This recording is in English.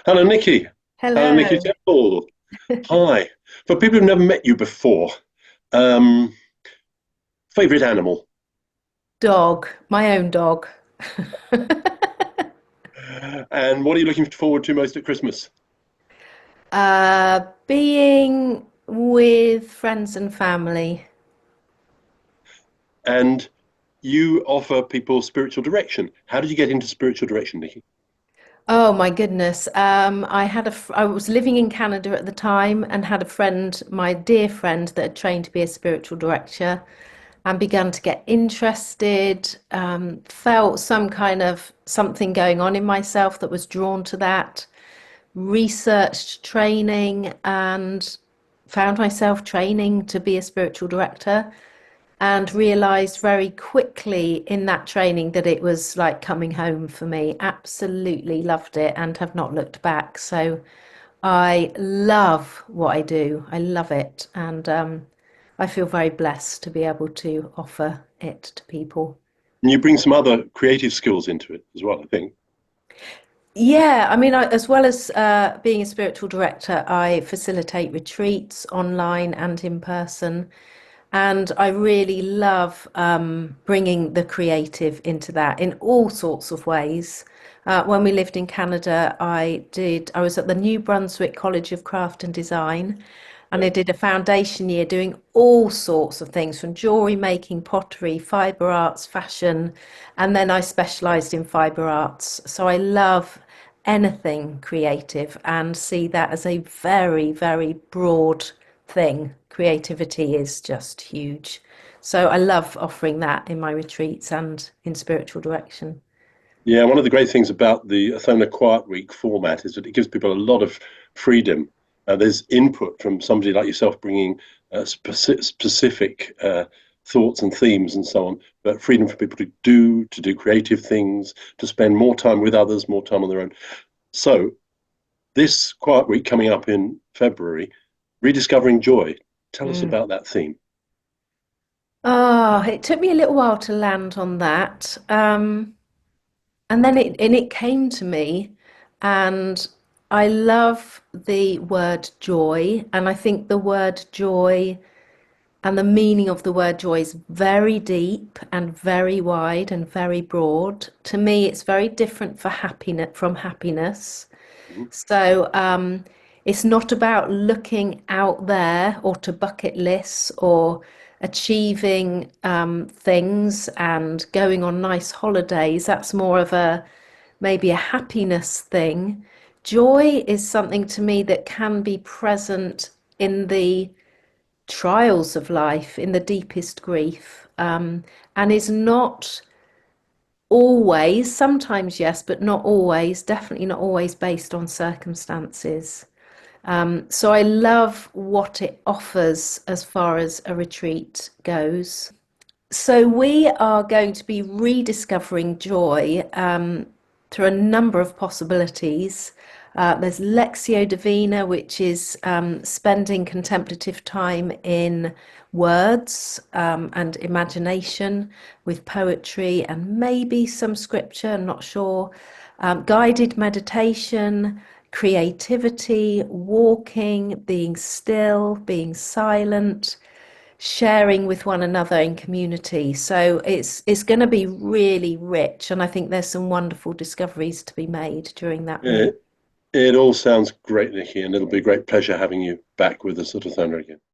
Hello, Nicky. Hello, Nicky Hello. Temple. Hi. For people who've never met you before, um, favorite animal, Dog, my own dog. and what are you looking forward to most at Christmas? Being with friends and family. And you offer people spiritual direction. How did you get into spiritual direction, Nicky? Oh my goodness. I was living in Canada at the time and had a friend, my dear friend, that had trained to be a spiritual director and began to get interested, felt some kind of something going on in myself that was drawn to that, researched training and found myself training to be a spiritual director and realized very quickly in that training that it was like coming home for me. Absolutely loved it and have not looked back. So I love what I do. I love it. And I feel very blessed to be able to offer it to people. And you bring some other creative skills into it as well, I think. Yeah, I mean, as well as being a spiritual director, I facilitate retreats online and in person. And I really love bringing the creative into that in all sorts of ways. When we lived in Canada, I was at the New Brunswick College of Craft and Design, and Yeah. I did a foundation year doing all sorts of things from jewelry making, pottery, fiber arts, fashion, and then I specialized in fiber arts. So I love anything creative and see that as a very, very broad thing. Creativity is just huge. So I love offering that in my retreats and in spiritual direction. Yeah, one of the great things about the Othona Quiet Week format is that it gives people a lot of freedom. There's input from somebody like yourself bringing specific thoughts and themes and so on, but freedom for people to do creative things, to spend more time with others, more time on their own. So this Quiet Week coming up in February, rediscovering joy. Tell us Mm. about that theme. Ah, it took me a little while to land on that. And then it came to me, and I love the word joy, and I think the word joy and the meaning of the word joy is very deep and very wide and very broad. To me, it's very different for happiness from happiness. Mhm. So it's not about looking out there or to bucket lists or achieving things and going on nice holidays. That's more of a maybe a happiness thing. Joy is something to me that can be present in the trials of life, in the deepest grief, and is not always, sometimes yes, but not always, definitely not always based on circumstances. So I love what it offers as far as a retreat goes. So we are going to be rediscovering joy through a number of possibilities. There's Lectio Divina, which is spending contemplative time in words and imagination with poetry and maybe some scripture, I'm not sure. Guided meditation, creativity, walking, being still, being silent, sharing with one another in community. So it's going to be really rich, and I think there's some wonderful discoveries to be made during that week. It all sounds great, Nikki, and it'll be a great pleasure having you back with us at Othona again.